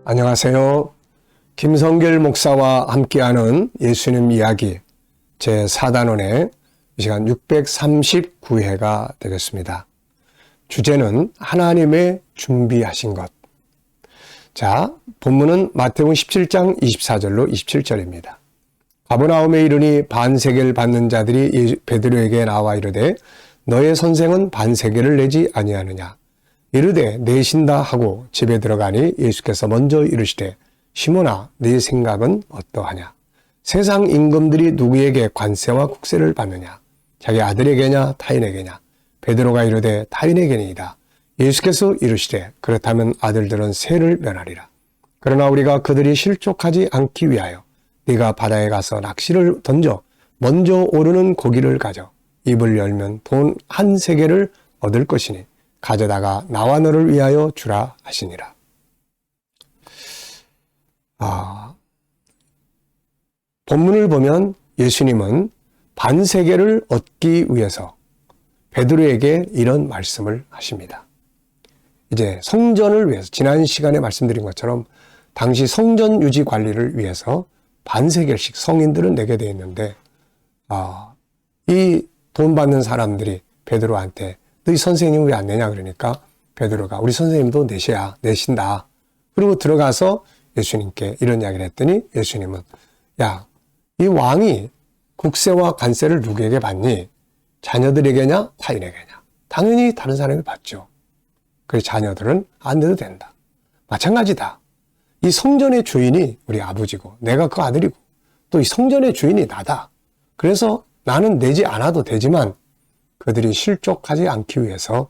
안녕하세요. 김성길 목사와 함께하는 예수님 이야기 제4단원의 이 시간 639회가 되겠습니다. 주제는 하나님의 준비하신 것. 자, 본문은 마태복음 17장 24절로 27절입니다. 가버나움에 이르니 반세계를 받는 자들이 베드로에게 나와 이르되 너의 선생은 반세계를 내지 아니하느냐. 이르되 내신다 하고 집에 들어가니 예수께서 먼저 이르시되 시몬아 네 생각은 어떠하냐. 세상 임금들이 누구에게 관세와 국세를 받느냐. 자기 아들에게냐 타인에게냐. 베드로가 이르되 타인에게니이다. 예수께서 이르시되 그렇다면 아들들은 세를 면하리라. 그러나 우리가 그들이 실족하지 않기 위하여 네가 바다에 가서 낚시를 던져 먼저 오르는 고기를 가져 입을 열면 돈 한 세겔을 얻을 것이니 가져다가 나와 너를 위하여 주라 하시니라. 본문을 보면 예수님은 반세계를 얻기 위해서 베드로에게 이런 말씀을 하십니다. 이제 성전을 위해서 지난 시간에 말씀드린 것처럼 당시 성전 유지 관리를 위해서 반세겔씩 성인들은 내게 되어 있는데 이 돈 받는 사람들이 베드로한테 너희 선생님 왜 안 내냐 그러니까 베드로가 우리 선생님도 내신다. 그리고 들어가서 예수님께 이런 이야기를 했더니 예수님은 야, 이 왕이 국세와 관세를 누구에게 받니? 자녀들에게냐 타인에게냐? 당연히 다른 사람이 받죠. 그 자녀들은 안 내도 된다. 마찬가지다. 이 성전의 주인이 우리 아버지고 내가 그 아들이고 또 이 성전의 주인이 나다. 그래서 나는 내지 않아도 되지만 그들이 실족하지 않기 위해서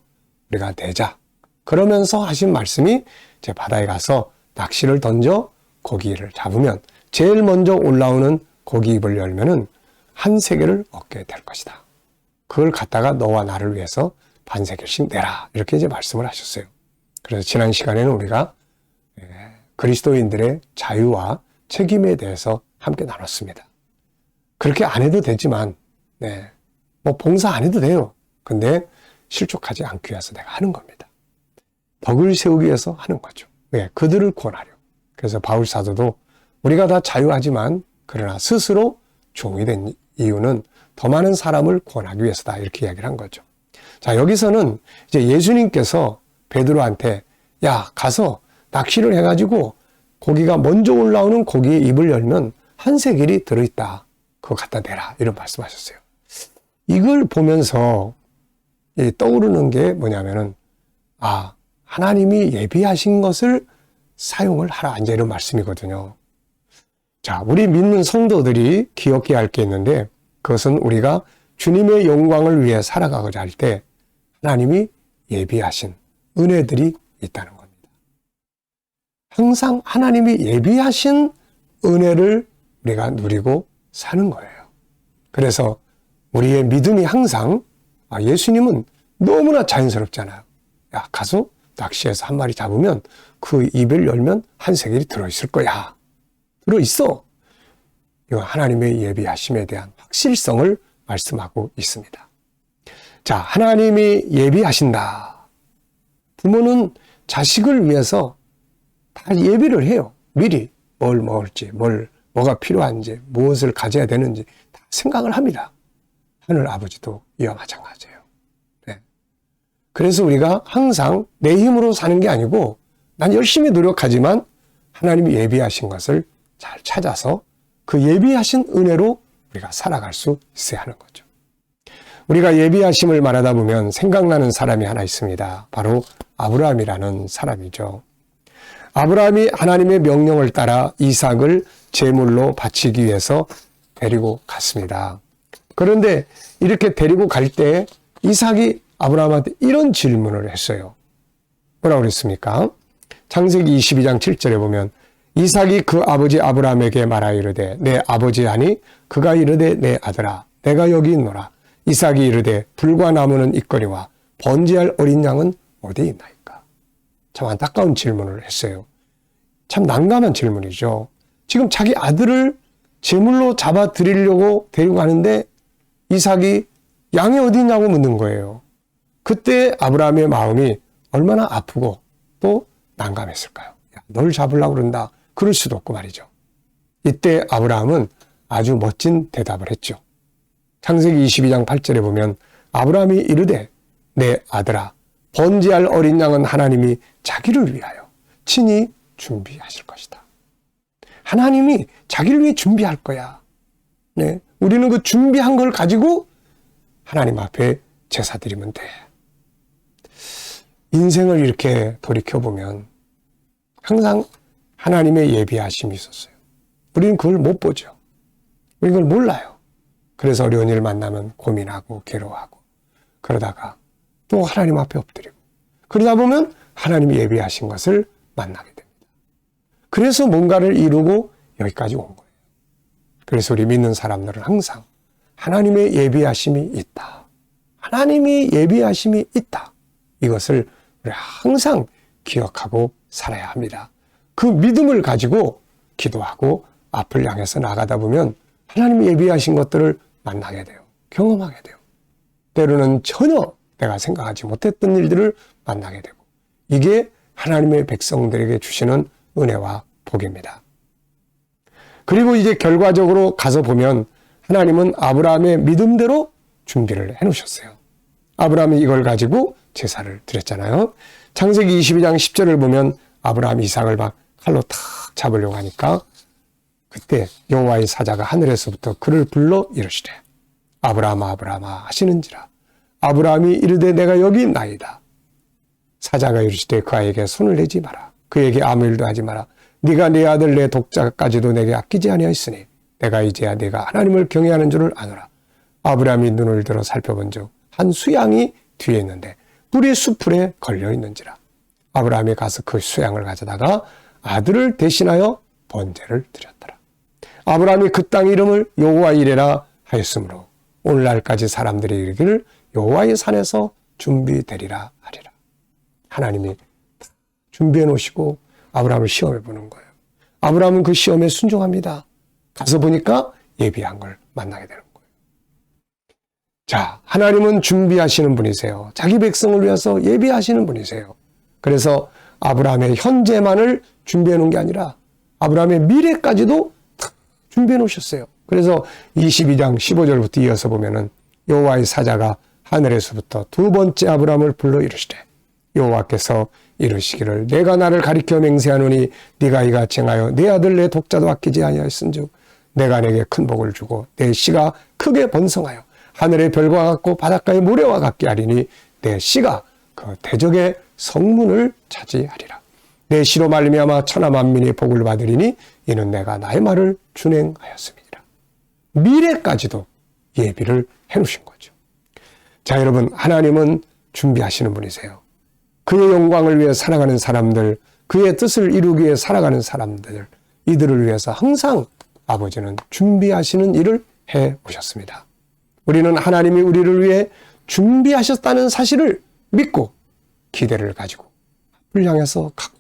우리가 내자. 그러면서 하신 말씀이 이제 바다에 가서 낚시를 던져 고기를 잡으면 제일 먼저 올라오는 고기 입을 열면은 한 세겔을 얻게 될 것이다. 그걸 갖다가 너와 나를 위해서 반세겔씩 내라. 이렇게 이제 말씀을 하셨어요. 그래서 지난 시간에는 우리가 그리스도인들의 자유와 책임에 대해서 함께 나눴습니다. 그렇게 안 해도 되지만, 봉사 안 해도 돼요. 근데 실족하지 않기 위해서 내가 하는 겁니다. 덕을 세우기 위해서 하는 거죠. 왜? 그들을 구원하려. 그래서 바울 사도도 우리가 다 자유하지만 그러나 스스로 종이 된 이유는 더 많은 사람을 구원하기 위해서다. 이렇게 이야기를 한 거죠. 자, 여기서는 이제 예수님께서 베드로한테 야, 가서 낚시를 해가지고 고기가 먼저 올라오는 고기의 입을 열면 한 세겔이 들어있다. 그거 갖다 대라. 이런 말씀하셨어요. 이걸 보면서 떠오르는 게 뭐냐면은 하나님이 예비하신 것을 사용을 하라. 이제 이런 말씀이거든요. 자, 우리 믿는 성도들이 기억해야 할 게 있는데 그것은 우리가 주님의 영광을 위해 살아가고자 할 때 하나님이 예비하신 은혜들이 있다는 겁니다. 항상 하나님이 예비하신 은혜를 우리가 누리고 사는 거예요. 그래서 우리의 믿음이 항상 예수님은 너무나 자연스럽잖아요. 야, 가서 낚시해서 한 마리 잡으면 그 입을 열면 한 세겔이 들어있을 거야. 들어있어. 이건 하나님의 예비하심에 대한 확실성을 말씀하고 있습니다. 자, 하나님이 예비하신다. 부모는 자식을 위해서 다 예비를 해요. 미리 뭘 먹을지, 뭐가 필요한지, 무엇을 가져야 되는지 다 생각을 합니다. 하늘 아버지도 이와 마찬가지예요. 그래서 우리가 항상 내 힘으로 사는 게 아니고 난 열심히 노력하지만 하나님이 예비하신 것을 잘 찾아서 그 예비하신 은혜로 우리가 살아갈 수 있어야 하는 거죠. 우리가 예비하심을 말하다 보면 생각나는 사람이 하나 있습니다. 바로 아브라함이라는 사람이죠. 아브라함이 하나님의 명령을 따라 이삭을 제물로 바치기 위해서 데리고 갔습니다. 그런데 이렇게 데리고 갈 때 이삭이 아브라함한테 이런 질문을 했어요. 뭐라고 그랬습니까? 창세기 22장 7절에 보면 이삭이 그 아버지 아브라함에게 말하여 이르되 내 아버지 하니 그가 이르되 내 아들아 내가 여기 있노라. 이삭이 이르되 불과 나무는 있거니와 번제할 어린 양은 어디 있나이까? 참 안타까운 질문을 했어요. 참 난감한 질문이죠. 지금 자기 아들을 제물로 잡아 드리려고 데리고 가는데 이삭이 양이 어디 있냐고 묻는 거예요. 그때 아브라함의 마음이 얼마나 아프고 또 난감했을까요? 야, 널 잡으려고 그런다. 그럴 수도 없고 말이죠. 이때 아브라함은 아주 멋진 대답을 했죠. 창세기 22장 8절에 보면 아브라함이 이르되 내 아들아 번제할 어린 양은 하나님이 자기를 위하여 친히 준비하실 것이다. 하나님이 자기를 위해 준비할 거야. 네, 우리는 그 준비한 걸 가지고 하나님 앞에 제사 드리면 돼. 인생을 이렇게 돌이켜보면 항상 하나님의 예비하심이 있었어요. 우리는 그걸 못 보죠. 우리는 그걸 몰라요. 그래서 어려운 일 만나면 고민하고 괴로워하고 그러다가 또 하나님 앞에 엎드리고 그러다 보면 하나님이 예비하신 것을 만나게 됩니다. 그래서 뭔가를 이루고 여기까지 온 거예요. 그래서 우리 믿는 사람들은 항상 하나님의 예비하심이 있다. 하나님이 예비하심이 있다. 이것을 우리 항상 기억하고 살아야 합니다. 그 믿음을 가지고 기도하고 앞을 향해서 나가다 보면 하나님이 예비하신 것들을 만나게 돼요. 경험하게 돼요. 때로는 전혀 내가 생각하지 못했던 일들을 만나게 되고 이게 하나님의 백성들에게 주시는 은혜와 복입니다. 그리고 이제 결과적으로 가서 보면 하나님은 아브라함의 믿음대로 준비를 해놓으셨어요. 아브라함이 이걸 가지고 제사를 드렸잖아요. 창세기 22장 10절을 보면 아브라함이 이삭을 막 칼로 탁 잡으려고 하니까 그때 여호와의 사자가 하늘에서부터 그를 불러 이르시되 아브라함아 아브라함아 하시는지라 아브라함이 이르되 내가 여기 있나이다. 사자가 이르시되 그 아이에게 손을 내지 마라. 그에게 아무 일도 하지 마라. 네가 내 아들 내 독자까지도 내게 아끼지 아니하였으니 내가 이제야 네가 하나님을 경외하는 줄을 아노라. 아브라함이 눈을 들어 살펴본즉 한 수양이 뒤에 있는데 뿔이 수풀에 걸려 있는지라. 아브라함이 가서 그 수양을 가져다가 아들을 대신하여 번제를 드렸더라. 아브라함이 그 땅 이름을 여호와 이레라 하였으므로 오늘날까지 사람들이 이르기를 여호와의 산에서 준비되리라 하리라. 하나님이 준비해 놓으시고 아브라함을 시험해 보는 거예요. 아브라함은 그 시험에 순종합니다. 가서 보니까 예비한 걸 만나게 되는 거예요. 자, 하나님은 준비하시는 분이세요. 자기 백성을 위해서 예비하시는 분이세요. 그래서 아브라함의 현재만을 준비해 놓은 게 아니라 아브라함의 미래까지도 준비해 놓으셨어요. 그래서 22장 15절부터 이어서 보면은 여호와의 사자가 하늘에서부터 두 번째 아브라함을 불러 이르시되 여호와께서 이르시기를 내가 나를 가리켜 맹세하노니 네가 이같이 행하여 내 아들 내 독자도 아끼지 아니하였은즉 내가 내게 큰 복을 주고 내 씨가 크게 번성하여 하늘의 별과 같고 바닷가의 모래와 같게 하리니 내 씨가 그 대적의 성문을 차지하리라. 내 씨로 말미암아 천하 만민이 복을 받으리니 이는 내가 나의 말을 준행하였음이니라. 미래까지도 예비를 해놓으신 거죠. 자, 여러분, 하나님은 준비하시는 분이세요. 그의 영광을 위해 살아가는 사람들, 그의 뜻을 이루기 위해 살아가는 사람들, 이들을 위해서 항상 아버지는 준비하시는 일을 해 오셨습니다. 우리는 하나님이 우리를 위해 준비하셨다는 사실을 믿고 기대를 가지고 앞을 향해서 가고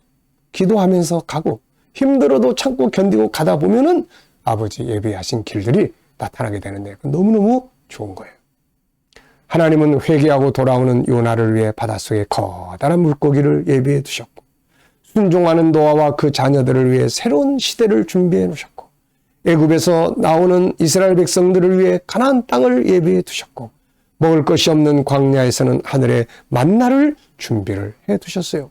기도하면서 가고 힘들어도 참고 견디고 가다 보면은 아버지 예비하신 길들이 나타나게 되는데 너무너무 좋은 거예요. 하나님은 회개하고 돌아오는 요나를 위해 바닷속에 커다란 물고기를 예비해 두셨고 순종하는 노아와 그 자녀들을 위해 새로운 시대를 준비해 놓으셨고 애굽에서 나오는 이스라엘 백성들을 위해 가나안 땅을 예비해 두셨고 먹을 것이 없는 광야에서는 하늘의 만나를 준비를 해 두셨어요.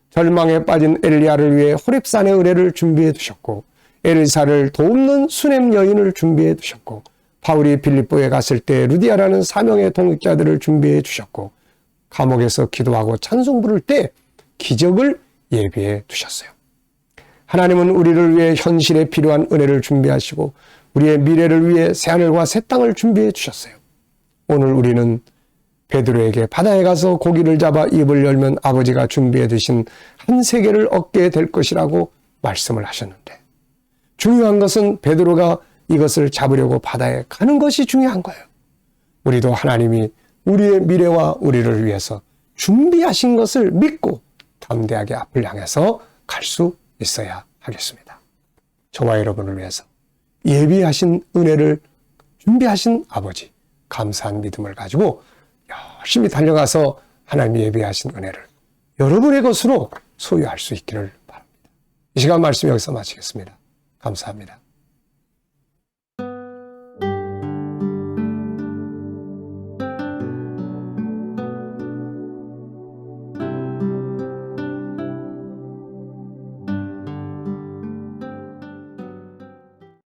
절망에 빠진 엘리야를 위해 호렙산의 은혜를 준비해 두셨고 엘리사를 돕는 수넴 여인을 준비해 두셨고 바울이 빌립보에 갔을 때 루디아라는 사명의 동역자들을 준비해 주셨고 감옥에서 기도하고 찬송 부를 때 기적을 예비해 두셨어요. 하나님은 우리를 위해 현실에 필요한 은혜를 준비하시고 우리의 미래를 위해 새하늘과 새 땅을 준비해 주셨어요. 오늘 우리는 베드로에게 바다에 가서 고기를 잡아 입을 열면 아버지가 준비해 두신 한 세계를 얻게 될 것이라고 말씀을 하셨는데 중요한 것은 베드로가 이것을 잡으려고 바다에 가는 것이 중요한 거예요. 우리도 하나님이 우리의 미래와 우리를 위해서 준비하신 것을 믿고 담대하게 앞을 향해서 갈 수 있어야 하겠습니다. 저와 여러분을 위해서 예비하신 은혜를 준비하신 아버지, 감사한 믿음을 가지고 열심히 달려가서 하나님이 예비하신 은혜를 여러분의 것으로 소유할 수 있기를 바랍니다. 이 시간 말씀 여기서 마치겠습니다. 감사합니다.